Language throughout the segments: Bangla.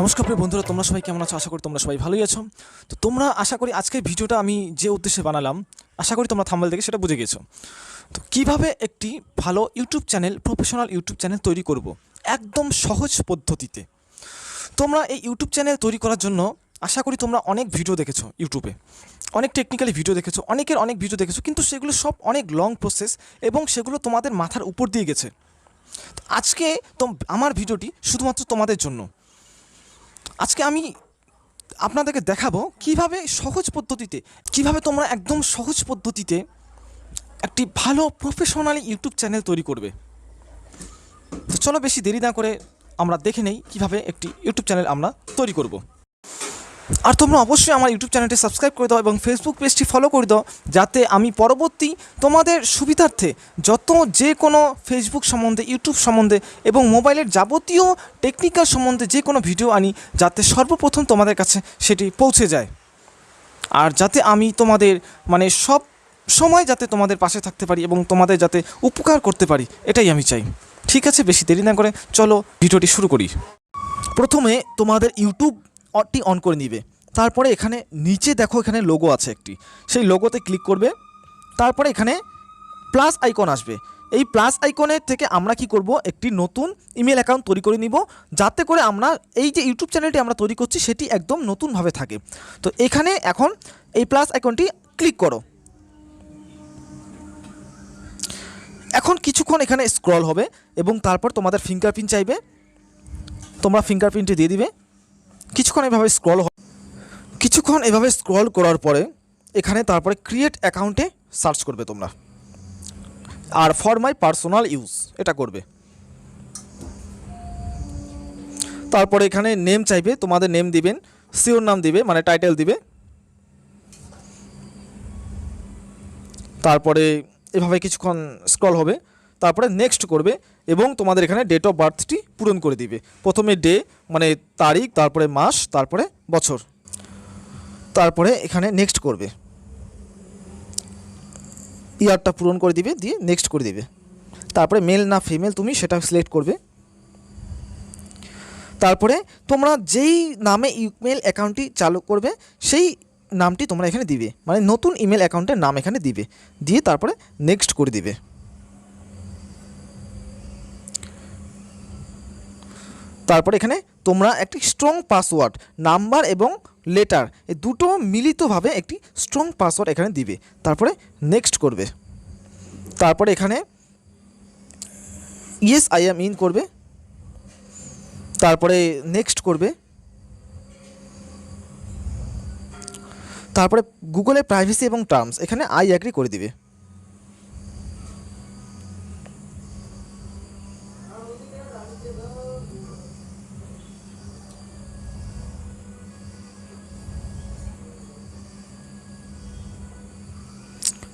নমস্কার প্রিয় বন্ধুরা, তোমরা সবাই কেমন আছো? আশা করি তোমরা সবাই ভালোই আছো। তো তোমরা আশা করি আজকের ভিডিওটা আমি যে উদ্দেশ্যে বানালাম, আশা করি তোমরা থাম্বনেল দেখে সেটা বুঝে গেছো। তো কীভাবে একটি ভালো YouTube channel, professional YouTube channel তৈরি করব একদম সহজ পদ্ধতিতে। তোমরা এই ইউটিউব চ্যানেল তৈরি করার জন্য আশা করি তোমরা অনেক ভিডিও দেখেছো ইউটিউবে, অনেক টেকনিক্যালি ভিডিও দেখেছো, অনেকের অনেক ভিডিও দেখেছো, কিন্তু সেগুলো সব অনেক লং প্রসেস এবং সেগুলো তোমাদের মাথার উপর দিয়ে গেছে। তো আজকে আমার ভিডিওটি শুধুমাত্র তোমাদের জন্য। আজকে আমি আপনাদেরকে দেখাবো কিভাবে সহজ পদ্ধতিতে, কিভাবে তোমরা একদম সহজ পদ্ধতিতে একটি ভালো প্রফেশনালি ইউটিউব চ্যানেল তৈরি করবে। তো চলো বেশি দেরি না করে আমরা দেখে নেই কিভাবে একটি ইউটিউব চ্যানেল আমরা তৈরি করব। আর তোমরা অবশ্যই আমার ইউটিউব চ্যানেলটি সাবস্ক্রাইব করে দাও এবং ফেসবুক পেজটি ফলো করে দাও, যাতে আমি পরবর্তী তোমাদের সুবিধার্থে যত যে কোনো ফেসবুক সম্বন্ধে, ইউটিউব সম্বন্ধে এবং মোবাইলের যাবতীয় টেকনিক্যাল সম্বন্ধে যে কোনো ভিডিও আনি, যাতে সর্বপ্রথম তোমাদের কাছে সেটি পৌঁছে যায়। আর যাতে আমি তোমাদের সব সময় যাতে তোমাদের পাশে থাকতে পারি এবং তোমাদের যাতে উপকার করতে পারি, এটাই আমি চাই। ঠিক আছে, বেশি দেরি না করে চলো ভিডিওটি শুরু করি। প্রথমে তোমাদের ইউটিউবটি অন করে নিবে। তারপরে এখানে নিচে দেখো, এখানে লোগো আছে একটি, সেই লোগোতে ক্লিক করবে। তারপরে এখানে প্লাস আইকন আসবে। এই প্লাস আইকনের থেকে আমরা কি করব, একটি নতুন ইমেল অ্যাকাউন্ট তৈরি করে নিব, যাতে করে আমরা এই যে ইউটিউব চ্যানেলটি আমরা তৈরি করছি সেটি একদম নতুনভাবে থাকে। তো এখানে এখন এই প্লাস আইকনটি ক্লিক করো। এখন কিছুক্ষণ এখানে স্ক্রল হবে এবং তারপর তোমাদের ফিঙ্গারপ্রিন্ট চাইবে, তোমরা ফিঙ্গারপ্রিন্টটি দিয়ে দিবে। কিছুক্ষণ এভাবে স্ক্রল করার পরে এখানে তারপরে ক্রিয়েট অ্যাকাউন্টে সার্চ করবে তোমরা, আর ফর মাই পার্সোনাল ইউজ এটা করবে। তারপরে এখানে নেম চাইবে, তোমাদের নেম দিবেন, শিওর নাম দিবে, টাইটেল দিবে। তারপরে এভাবে কিছুক্ষণ স্ক্রল হবে, তারপরে নেক্সট করবে এবং তোমাদের এখানে ডেট অফ বার্থটি পূরণ করে দিবে। প্রথমে ডে তারিখ, তারপরে মাস, তারপরে বছর। তারপরে এখানে নেক্সট করবে, ইয়ারটা পূরণ করে দিবে, দিয়ে নেক্সট করে দিবে। তারপরে মেল না ফিমেল তুমি সেটা সিলেক্ট করবে। তারপরে তোমরা যেই নামে ইমেল অ্যাকাউন্টটি চালু করবে সেই নামটি তোমরা এখানে দিবে, নতুন ইমেল অ্যাকাউন্টের নাম এখানে দিবে, দিয়ে তারপরে নেক্সট করে দিবে। তারপরে এখানে তোমরা একটি স্ট্রং পাসওয়ার্ড, নাম্বার এবং লেটার এই দুটো মিলিতভাবে একটি স্ট্রং পাসওয়ার্ড এখানে দিবে। তারপরে নেক্সট করবে। তারপরে এখানে ইয়েস আই অ্যাম ইন করবে। তারপরে নেক্সট করবে। তারপরে গুগলের প্রাইভেসি এবং টার্মস এখানে আই অ্যাগ্রি করে দিবে।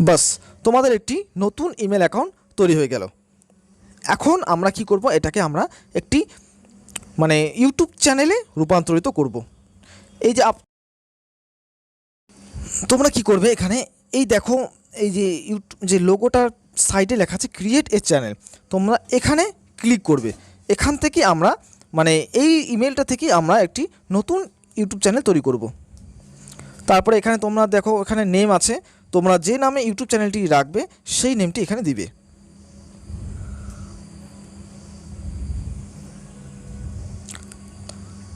বাস, তোমাদের একটি নতুন ইমেল অ্যাকাউন্ট তৈরি হয়ে গেল। এখন আমরা কি করব, এটাকে আমরা একটি ইউটিউব চ্যানেলে রূপান্তরিত করব। এই যে তোমরা কি করবে, এখানে এই দেখো, এই যে যে লোগোটার সাইডে লেখা আছে ক্রিয়েট এ চ্যানেল, তোমরা এখানে ক্লিক করবে। এখান থেকে আমরা এই ইমেলটা থেকে আমরা একটি নতুন ইউটিউব চ্যানেল তৈরি করব। তারপরে এখানে তোমরা দেখো, এখানে নেম আছে, তোমরা যে নামে ইউটিউব চ্যানেলটি রাখবে সেই নেমটি এখানে দিবে।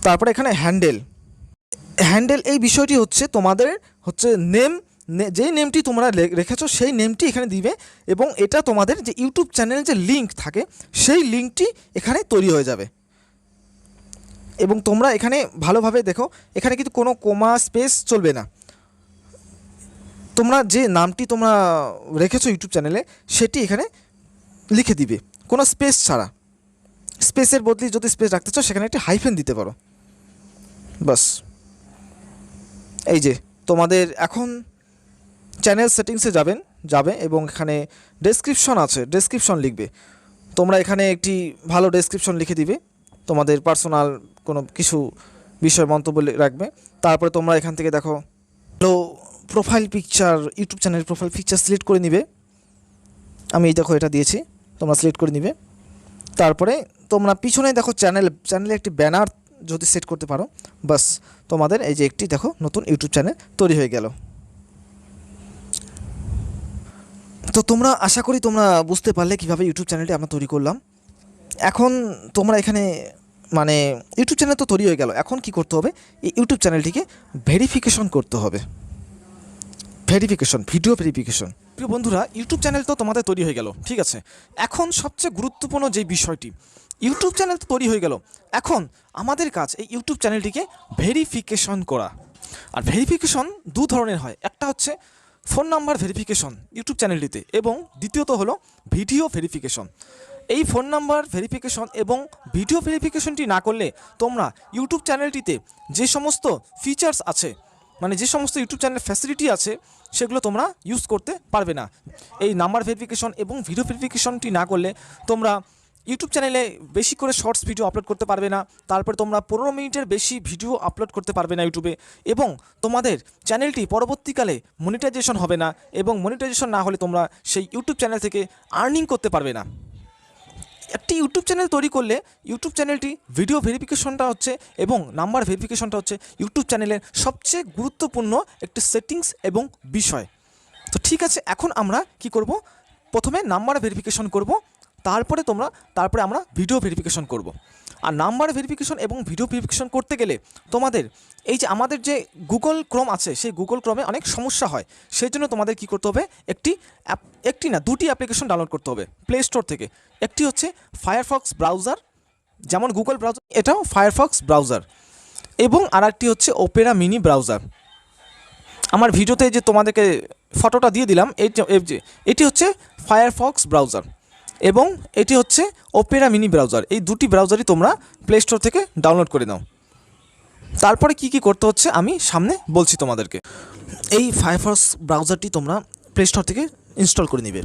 তারপরে এখানে হ্যান্ডেল এই বিষয়টি হচ্ছে তোমাদের নেম, যেই নেমটি তোমরা রেখেছো সেই নেমটি এখানে দিবে এবং এটা তোমাদের যে ইউটিউব চ্যানেলের যে লিঙ্ক থাকে সেই লিঙ্কটি এখানে তৈরি হয়ে যাবে। এবং তোমরা এখানে ভালোভাবে দেখো, এখানে কিন্তু কোনো কোমা স্পেস চলবে না। তোমরা যে নামটি তোমরা রেখেছো ইউটিউব চ্যানেলে সেটি এখানে লিখে দিবে, কোনো স্পেস ছাড়া। স্পেসের বদলে যদি স্পেস রাখতে চাও সেখানে একটি হাইফেন দিতে পারো। বাস, এই যে তোমাদের এখন চ্যানেল সেটিংসে যাবে এবং এখানে ডেসক্রিপশন আছে, ডেসক্রিপশন লিখবে। তোমরা এখানে একটি ভালো ডেসক্রিপশন লিখে দিবে, তোমাদের পার্সোনাল কোনো কিছু বিষয় মন্তব্য রাখবে। তারপরে তোমরা এখান থেকে দেখো প্রোফাইল পিকচার, ইউটিউব চ্যানেলের প্রোফাইল পিকচার সিলেক্ট করে নিবে। আমি দেখো এটা দিয়েছি, তোমরা সিলেক্ট করে নিবে। তারপরে তোমরা পিছনে দেখো চ্যানেলে একটি ব্যানার যদি সেট করতে পারো, বাস তোমাদের এই যে একটি দেখো নতুন ইউটিউব চ্যানেল তৈরি হয়ে গেল। তো তোমরা আশা করি তোমরা বুঝতে পারলে কীভাবে ইউটিউব চ্যানেলটি আমরা তৈরি করলাম। এখন তোমরা এখানে মানে ইউটিউব চ্যানেল তো তৈরি হয়ে গেল, এখন কি করতে হবে, এই ইউটিউব চ্যানেলটিকে ভেরিফিকেশন করতে হবে। Verification, video verification. প্রিয় বন্ধুরা, ইউটিউব চ্যানেল তো তোমাদের তৈরি হয়ে গেল, ঠিক আছে। এখন সবচেয়ে গুরুত্বপূর্ণ যে বিষয়টি, ইউটিউব চ্যানেল তো তৈরি হয়ে গেল, এখন আমাদের কাজ এই ইউটিউব চ্যানেলটিকে ভেরিফিকেশন করা। আর ভেরিফিকেশন দু ধরনের হয়, একটা হচ্ছে ফোন নাম্বার ভেরিফিকেশন ইউটিউব চ্যানেলটিতে, এবং দ্বিতীয়ত হলো ভিডিও ভেরিফিকেশন। এই ফোন নাম্বার ভেরিফিকেশন এবং ভিডিও ভেরিফিকেশনটি না করলে তোমরা ইউটিউব চ্যানেলটিতে যে সমস্ত ফিচার্স আছে, মানে যে সমস্ত ইউটিউব চ্যানেল ফ্যাসিলিটি আছে, সেগুলো তোমরা ইউজ করতে পারবে না। এই নাম্বার ভেরিফিকেশন এবং ভিডিও ভেরিফিকেশনটি না করলে তোমরা ইউটিউব চ্যানেলে বেশি করে শর্টস ভিডিও আপলোড করতে পারবে না, তারপরে তোমরা 15 মিনিটের বেশি ভিডিও আপলোড করতে পারবে না ইউটিউবে, এবং তোমাদের চ্যানেলটি পরবর্তীকালে মনিটাইজেশন হবে না, এবং মনিটাইজেশন না হলে তোমরা সেই ইউটিউব চ্যানেল থেকে আর্নিং করতে পারবে না। একটি ইউটিউব চ্যানেল তৈরি করলে ইউটিউব চ্যানেলটি ভিডিও ভেরিফিকেশনটা হচ্ছে এবং নাম্বার ভেরিফিকেশনটা হচ্ছে ইউটিউব চ্যানেলের সবচেয়ে গুরুত্বপূর্ণ একটি সেটিংস এবং বিষয়। তো ঠিক আছে, এখন আমরা কি করব, প্রথমে নাম্বার ভেরিফিকেশন করব, তারপরে আমরা ভিডিও ভেরিফিকেশন করব। আর নাম্বার ভেরিফিকেশন এবং ভিডিও ভেরিফিকেশন করতে গেলে তোমাদের এই যে আমাদের যে গুগল ক্রোম আছে, সেই গুগল ক্রোমে অনেক সমস্যা হয়। সেই জন্য তোমাদের কী করতে হবে, একটি না দুটি অ্যাপ্লিকেশন ডাউনলোড করতে হবে প্লে স্টোর থেকে। একটি হচ্ছে ফায়ারফক্স ব্রাউজার, যেমন গুগল ব্রাউজার, এটাও ফায়ারফক্স ব্রাউজার, এবং আরেকটি হচ্ছে ওপেরা মিনি ব্রাউজার। আমার ভিডিওতে যে তোমাদেরকে ফটোটা দিয়ে দিলাম, এটি হচ্ছে ফায়ারফক্স ব্রাউজার এবং এটি হচ্ছে ওপেরা মিনি ব্রাউজার। এই দুটি ব্রাউজারই তোমরা প্লে স্টোর থেকে ডাউনলোড করে নাও। তারপরে কি কি করতে হচ্ছে আমি সামনে বলছি তোমাদেরকে। এই ফায়ারফক্স ব্রাউজারটি তোমরা প্লে স্টোর থেকে ইনস্টল করে নিবে।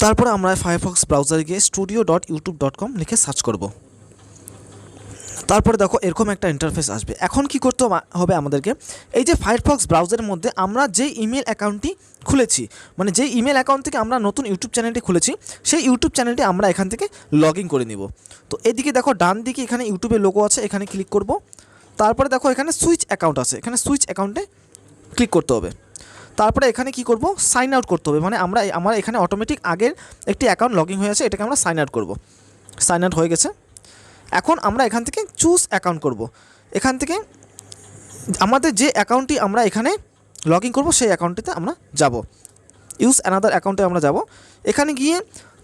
তারপরে আমরা ফায়ারফক্স ব্রাউজারে গিয়ে studio.youtube.com লিখে সার্চ করব। তারপরে দেখো এরকম একটা ইন্টারফেস আসবে। এখন কি করতে হবে আমাদেরকে, এই যে ফায়ারফক্স ব্রাউজারের মধ্যে আমরা যে ইমেল অ্যাকাউন্টটি খুলেছি, মানে যে ইমেল অ্যাকাউন্ট থেকে আমরা নতুন ইউটিউব চ্যানেলটি খুলেছি, সেই ইউটিউব চ্যানেলটি আমরা এখান থেকে লগ ইন করে নিব। তো এদিকে দেখো ডান দিকে এখানে ইউটিউবের লোগো আছে, এখানে ক্লিক করব। তারপরে দেখো এখানে সুইচ অ্যাকাউন্ট আছে, এখানে সুইচ অ্যাকাউন্টে ক্লিক করতে হবে। তারপরে এখানে কি করব, সাইন আউট করতে হবে, মানে আমার এখানে অটোমেটিক আগের একটি অ্যাকাউন্ট লগ ইন হয়ে আছে, এটাকে আমরা সাইন আউট করব। সাইন আউট হয়ে গেছে। এখন আমরা এখান থেকে চুজ অ্যাকাউন্ট করব। এখান থেকে আমাদের যে অ্যাকাউন্টটি আমরা এখানে লগ ইন করবো সেই অ্যাকাউন্টটিতে আমরা যাব, ইউজ অ্যানাদার অ্যাকাউন্টে আমরা যাব। এখানে গিয়ে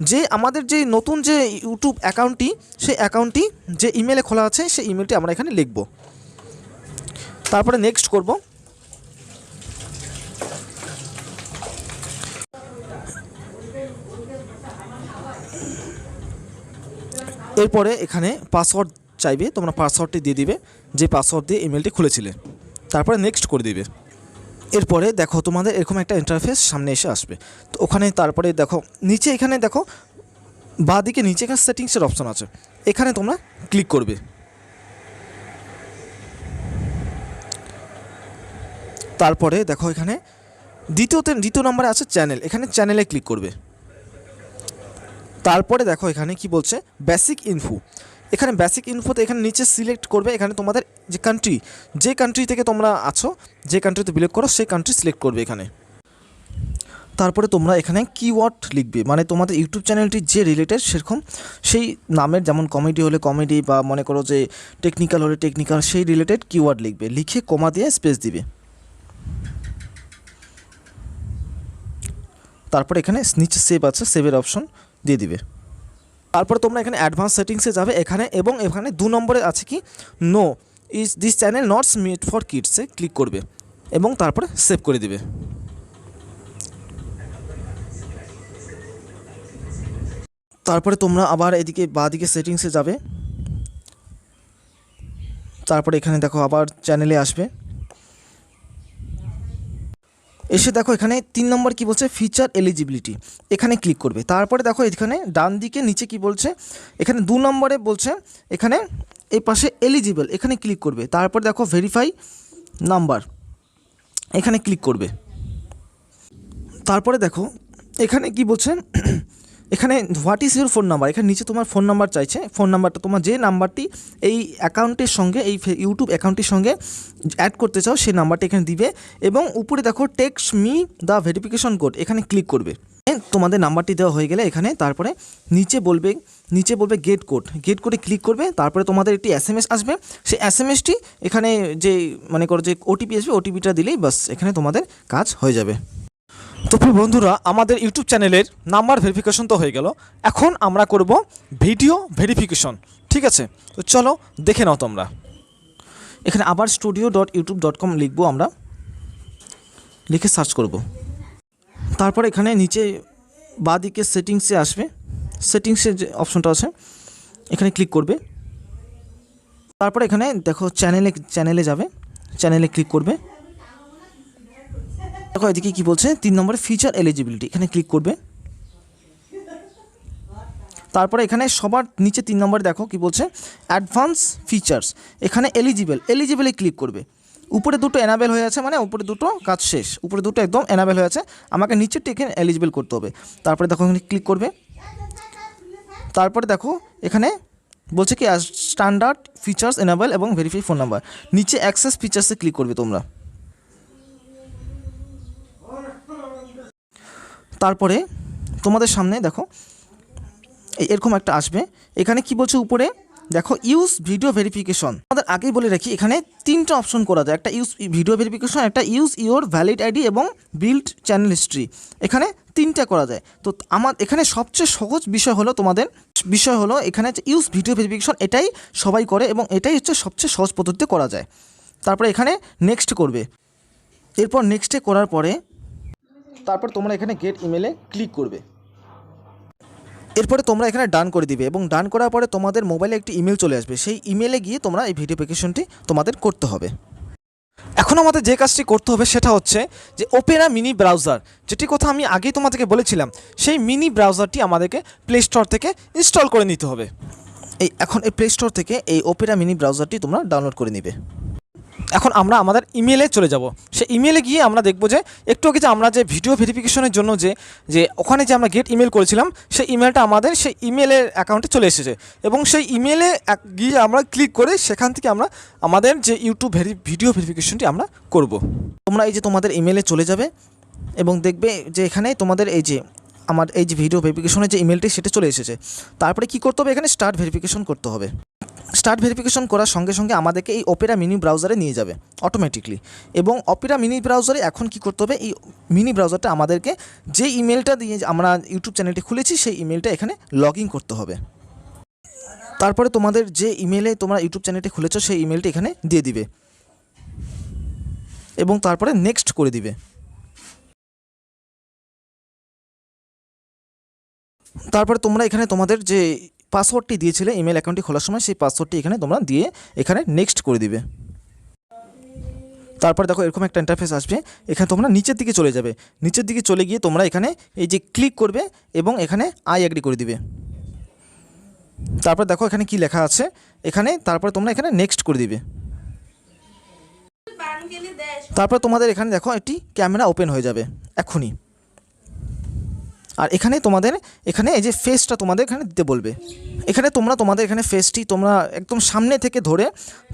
যে আমাদের যে নতুন যে ইউটিউব অ্যাকাউন্টটি, সেই অ্যাকাউন্টটি যে ইমেলে খোলা আছে সেই ইমেলটি আমরা এখানে লিখব। তারপরে নেক্সট করব। এরপরে এখানে পাসওয়ার্ড চাইবে, তোমরা পাসওয়ার্ডটি দিয়ে দিবে, যে পাসওয়ার্ড দিয়ে ইমেলটি খুলেছিলে। তারপরে নেক্সট করে দিবে। এরপরে দেখো তোমাদের এরকম একটা ইন্টারফেস সামনে এসে আসবে। তো ওখানে তারপরে দেখো নিচে, এখানে দেখো বাঁ দিকে নিচে এখানে সেটিংসের অপশন আছে, এখানে তোমরা ক্লিক করবে। তারপরে দেখো এখানে দ্বিতীয় নম্বরে আছে চ্যানেল, এখানে চ্যানেলে ক্লিক করবে। তারপরে দেখো এখানে কি বলছে, বেসিক ইনফো, এখানে বেসিক ইনফোতে এখানে নিচে সিলেক্ট করবে। এখানে তোমাদের যে কান্ট্রি, যে কান্ট্রি থেকে তোমরা আছো, যে কান্ট্রিতে বিলং করো সেই কান্ট্রি সিলেক্ট করবে এখানে। তারপরে তোমরা এখানে কিওয়ার্ড লিখবে, মানে তোমাদের ইউটিউব চ্যানেলটি যে রিলেটেড সেরকম সেই নামের, যেমন কমেডি হলে কমেডি, বা মনে করো যে টেকনিক্যাল হলে টেকনিক্যাল, সেই রিলেটেড কিওয়ার্ড লিখবে, লিখে কমা দিয়ে স্পেস দিবে। তারপরে এখানে নিচে সেভ আছে, সেভের অপশন দিয়ে দিবে। তারপরে তোমরা এখানে অ্যাডভান্স সেটিংসে যাবে এখানে, এবং এখানে 2 নম্বরে আছে কি, no is this channel not made for কিডসে ক্লিক করবে এবং তারপরে সেভ করে দিবে। তারপরে তোমরা আবার এদিকে বাঁ দিকে সেটিংসে যাবে। তারপরে এখানে দেখো আবার চ্যানেলে আসবে, এসে দেখো এখানে 3 নম্বর কি বলছে, ফিচার এলিজিবিলিটি, এখানে ক্লিক করবে। তারপরে দেখো এখানে ডান দিকে নিচে কি বলছে, এখানে 2 নম্বরে বলছে এখানে এই পাশে এলিজিবল, এখানে ক্লিক করবে। তারপর দেখো ভেরিফাই নাম্বার, এখানে ক্লিক করবে। তারপরে দেখো এখানে কি বলছে, এখানে what is your phone number, এখানে নিচে তোমার ফোন নাম্বার চাইছে। ফোন নাম্বারটা তোমার যে নাম্বারটি এই অ্যাকাউন্টের সঙ্গে, এই ইউটিউব অ্যাকাউন্টের সঙ্গে অ্যাড করতে চাও সেই নাম্বারটা এখানে দিবে। এবং উপরে দেখো text me the verification code, এখানে ক্লিক করবে। তোমাদের নাম্বারটি দেওয়া হয়ে গেলে এখানে তারপরে নিচে বলবে গেট কোড, গেট কোডে ক্লিক করবে। তারপরে তোমাদের একটি SMS আসবে, সেই SMSটি এখানে যে মনে করো যে OTP আসবে, OTPটা দিলেই বাস এখানে তোমাদের কাজ হয়ে যাবে। তো প্রিয় বন্ধুরা, আমাদের ইউটিউব চ্যানেলের নাম্বার ভেরিফিকেশন তো হয়ে গেল, এখন আমরা করব ভিডিও ভেরিফিকেশন। ঠিক আছে, তো চলো দেখে নাও তোমরা। এখানে আবার studio.youtube.com লিখবো, আমরা লিখে সার্চ করব। তারপর এখানে নিচে বাঁদিকে সেটিংসে আসবে, সেটিংসের যে অপশনটা আছে এখানে ক্লিক করবে। তারপর এখানে দেখো চ্যানেলে যাবে, চ্যানেলে ক্লিক করবে। দেখো এদিকে কী বলছে, 3 নম্বরে ফিচার এলিজিবিলিটি, এখানে ক্লিক করবে। তারপরে এখানে সবার নিচে 3 নম্বরে দেখো কি বলছে, অ্যাডভান্স ফিচার্স, এখানে এলিজিবলে ক্লিক করবে। উপরে দুটো এনাবেল হয়ে আছে, মানে উপরে দুটো কাজ শেষ, উপরে দুটো একদম এনাবেল হয়ে আছে, আমাকে নিচেরটা এখানে এলিজিবল করতে হবে। তারপরে দেখো এখানে ক্লিক করবে। তারপরে দেখো এখানে বলছে কি স্ট্যান্ডার্ড ফিচার্স এনাবেল এবং ভেরিফাই ফোন নাম্বার, নিচে অ্যাক্সেস ফিচার্সে ক্লিক করবে তোমরা। তারপরে তোমাদের সামনে দেখো এরকম একটা আসবে, এখানে কি বলছে উপরে দেখো ইউজ ভিডিও ভেরিফিকেশন। আমাদের আগেই বলে রাখি এখানে 3টা অপশন করা যায়, একটা ইউজ ভিডিও ভেরিফিকেশন, একটা ইউজ ইওর ভ্যালিড আইডি এবং বিল্ড চ্যানেল হিস্ট্রি, এখানে 3টা করা যায়। তো আমার এখানে সবচেয়ে সহজ বিষয় হলো এখানে যে ইউজ ভিডিও ভেরিফিকেশন, এটাই সবাই করে এবং এটাই হচ্ছে সবচেয়ে সহজ পদ্ধতিতে করা যায়। তারপরে এখানে নেক্সট করবে। এরপর নেক্সটে করার পরে তারপর তোমরা এখানে গেট ইমেলে ক্লিক করবে। এরপরে তোমরা এখানে ডান করে দিবে এবং ডান করার পরে তোমাদের মোবাইলে একটি ইমেল চলে আসবে, সেই ইমেলে গিয়ে তোমরা এই ভেরিফিকেশনটি তোমাদের করতে হবে। এখন আমাদের যে কাজটি করতে হবে সেটা হচ্ছে যে ওপেরা মিনি ব্রাউজার, যেটি কথা আমি আগেই তোমাদেরকে বলেছিলাম, সেই মিনি ব্রাউজারটি আমাদেরকে প্লে স্টোর থেকে ইনস্টল করে নিতে হবে। এখন এই প্লে স্টোর থেকে এই ওপেরা মিনি ব্রাউজারটি তোমরা ডাউনলোড করে নিবে। এখন আমরা আমাদের ইমেলে চলে যাব, সেই ইমেলে গিয়ে আমরা দেখব যে একটু আগে যে আমরা যে ভিডিও ভেরিফিকেশনের জন্য যে ওখানে যে আমরা গেট ইমেল করেছিলাম, সেই ইমেলটা আমাদের সেই ইমেলের অ্যাকাউন্টে চলে এসেছে এবং সেই ইমেলে গিয়ে আমরা ক্লিক করে সেখান থেকে আমরা আমাদের যে ইউটিউব ভিডিও ভেরিফিকেশনটি আমরা করব। তোমরা এই যে তোমাদের ইমেলে চলে যাবে এবং দেখবে যে এখানে তোমাদের এই যে আমার এই যে ভিডিও ভেরিফিকেশনের যে ইমেলটি সেটা চলে এসেছে। তারপরে কি করতে হবে, এখানে স্টার্ট ভেরিফিকেশন করতে হবে। স্টার্ট ভেরিফিকেশন করার সঙ্গে সঙ্গে আমাদেরকে এই ওপেরা মিনি ব্রাউজারে নিয়ে যাবে অটোমেটিকলি। এবং ওপেরা মিনি ব্রাউজারে এখন কি করতে হবে, এই মিনি ব্রাউজারটা আমাদেরকে যে ইমেলটা দিয়ে আমরা ইউটিউব চ্যানেলটি খুলেছি সেই ইমেলটা এখানে লগ ইন করতে হবে। তারপরে তোমাদের যে ইমেলে তোমরা ইউটিউব চ্যানেলটি খুলেছো সেই ইমেলটি এখানে দিয়ে দিবে এবং তারপরে নেক্সট করে দিবে। তারপরে তোমরা এখানে তোমাদের যে পাসওয়ার্ডটি দিয়েছিলে ইমেল অ্যাকাউন্টটি খোলার সময়, সেই পাসওয়ার্ডটি এখানে তোমরা দিয়ে এখানে নেক্সট করে দিবে। তারপর দেখো এরকম একটা ইন্টারফেস আসবে, এখানে তোমরা নিচের দিকে চলে যাবে, নিচের দিকে চলে গিয়ে তোমরা এখানে এই যে ক্লিক করবে এবং এখানে আই এগ্রি করে দিবে। তারপর দেখো এখানে কি লেখা আছে, এখানে তারপর তোমরা এখানে নেক্সট করে দিবে। তারপর তোমাদের এখানে দেখো একটি ক্যামেরা ওপেন হয়ে যাবে এখনই। আর এখানে তোমাদের এখানে এই যে ফেসটা তোমাদের এখানে দিতে বলবে, এখানে তোমরা তোমাদের এখানে ফেসটি তোমরা একদম সামনে থেকে ধরে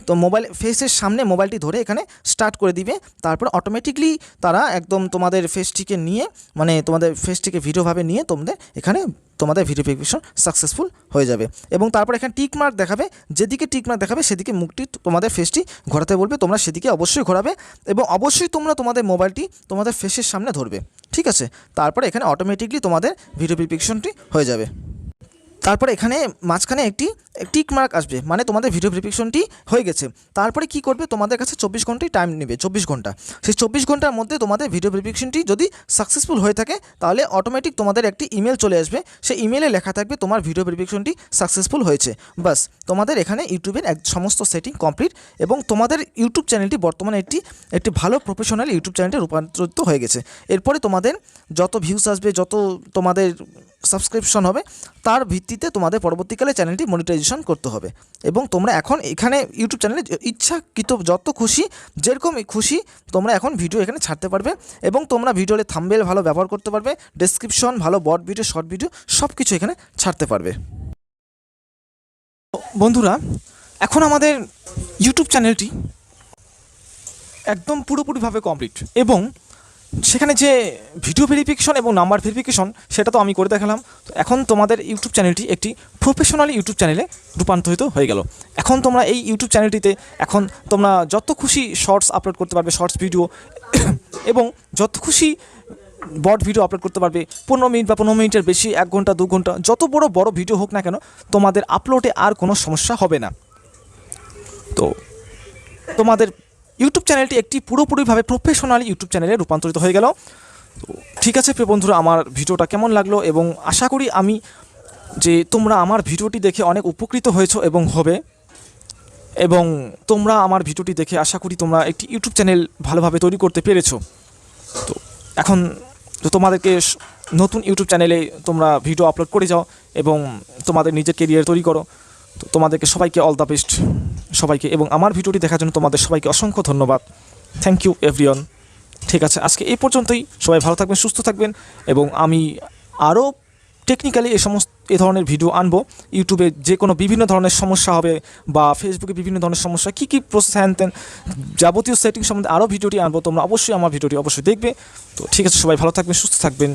তো মোবাইল ফেসের সামনে মোবাইলটি ধরে এখানে স্টার্ট করে দিবে। তারপর অটোমেটিকলি তারা একদম তোমাদের ফেসটিকে নিয়ে মানে তোমাদের ফেসটিকে ভিডিওভাবে নিয়ে তোমাদের এখানে তোমাদের ভিডিও ভেরিফিকেশন সাকসেসফুল হয়ে যাবে। এবং তারপর এখানে টিক মার্ক দেখাবে, যেদিকে টিক মার্ক দেখাবে সেদিকে মুখটি তোমাদের ফেসটি ঘোরাতে বলবে, তোমরা সেদিকে অবশ্যই ঘোরাবে এবং অবশ্যই তোমরা তোমাদের মোবাইলটি তোমাদের ফেসের সামনে ধরবে। ঠিক আছে, তারপরে এখানে অটোমেটিকলি তোমাদের ভিডিও ভেরিফিকেশনটি হয়ে যাবে। তারপরে এখানে মাঝখানে একটি টিক মার্ক আসবে, মানে তোমাদের ভিডিও ভেরিফিকেশনটি হয়ে গেছে। তারপরে কি করবে, তোমাদের কাছে 24 ঘন্টাই টাইম নেবে, 24 ঘন্টা। সেই 24 ঘন্টার মধ্যে তোমাদের ভিডিও ভেরিফিকেশনটি যদি সাকসেসফুল হয়ে থাকে তাহলে অটোমেটিক তোমাদের একটি ইমেল চলে আসবে, সেই ইমেলে লেখা থাকবে তোমার ভিডিও ভেরিফিকেশনটি সাকসেসফুল হয়েছে। বাস তোমাদের এখানে ইউটিউবের সমস্ত সেটিং কমপ্লিট এবং তোমাদের ইউটিউব চ্যানেলটি বর্তমানে একটি ভালো প্রফেশনাল ইউটিউব চ্যানেলে রূপান্তরিত হয়ে গেছে। এরপরে তোমাদের যত ভিউস আসবে, যত তোমাদের সাবস্ক্রিপশন হবে, তার ভিত্তিতে তোমাদের পরবর্তীকালে চ্যানেলটি মনিটাইজেশন মনিটাইজেশন করতে হবে। এবং তোমরা এখন এখানে ইউটিউব চ্যানেলে ইচ্ছাকৃত যত খুশি যেরকম খুশি তোমরা এখন ভিডিও এখানে ছাড়তে পারবে এবং তোমরা ভিডিওতে থাম্বনেল ভালো ব্যবহার করতে পারবে, ডেসক্রিপশন ভালো, বড় ভিডিও, শর্ট ভিডিও সব কিছু এখানে ছাড়তে পারবে। বন্ধুরা, এখন আমাদের ইউটিউব চ্যানেলটি একদম পুরোপুরিভাবে কমপ্লিট এবং সেখানে যে ভিডিও ভেরিফিকেশন এবং নাম্বার ভেরিফিকেশন সেটা তো আমি করে দেখালাম। তো এখন তোমাদের ইউটিউব চ্যানেলটি একটি প্রফেশনাল ইউটিউব চ্যানেলে রূপান্তরিত হয়ে গেল। এখন তোমরা এই ইউটিউব চ্যানেলটিতে এখন তোমরা যত খুশি শর্টস আপলোড করতে পারবে, শর্টস ভিডিও, এবং যত খুশি বড় ভিডিও আপলোড করতে পারবে। 15 মিনিট বা 15 মিনিটের বেশি, 1 ঘন্টা 2 ঘন্টা, যত বড় ভিডিও হোক না কেন তোমাদের আপলোডে আর কোনো সমস্যা হবে না। তো তোমাদের ইউটিউব চ্যানেলটি একটি পুরোপুরিভাবে প্রফেশনাল ইউটিউব চ্যানেলে রূপান্তরিত হয়ে গেল। তো ঠিক আছে প্রিয় বন্ধুরা, আমার ভিডিওটা কেমন লাগলো এবং আশা করি আমি যে তোমরা আমার ভিডিওটি দেখে অনেক উপকৃত হয়েছো এবং হবে, এবং তোমরা আমার ভিডিওটি দেখে আশা করি তোমরা একটি ইউটিউব চ্যানেল ভালোভাবে তৈরি করতে পেরেছো। তো এখন তো তোমাদেরকে নতুন ইউটিউব চ্যানেলে তোমরা ভিডিও আপলোড করে যাও এবং তোমাদের নিজের কেরিয়ার তৈরি করো। তো তোমাদেরকে সবাইকে অল দ্য বেস্ট সবাইকে, এবং আমার ভিডিওটি দেখার জন্য তোমাদের সবাইকে অসংখ্য ধন্যবাদ। Thank you everyone. ঠিক আছে, আজকে এই পর্যন্তই। সবাই ভালো থাকবেন, সুস্থ থাকবেন, এবং আমি আরও টেকনিক্যালি এই ধরনের ভিডিও আনবো। ইউটিউবে যে কোনো বিভিন্ন ধরনের সমস্যা হবে বা ফেসবুকে বিভিন্ন ধরনের সমস্যা, কী কী প্রসেস হ্যান ত্যান যাবতীয় সেটিং সম্বন্ধে আরও ভিডিওটি আনবো। তোমরা অবশ্যই আমার ভিডিওটি অবশ্যই দেখবে। তো ঠিক আছে, সবাই ভালো থাকবেন, সুস্থ থাকবেন,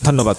ধন্যবাদ।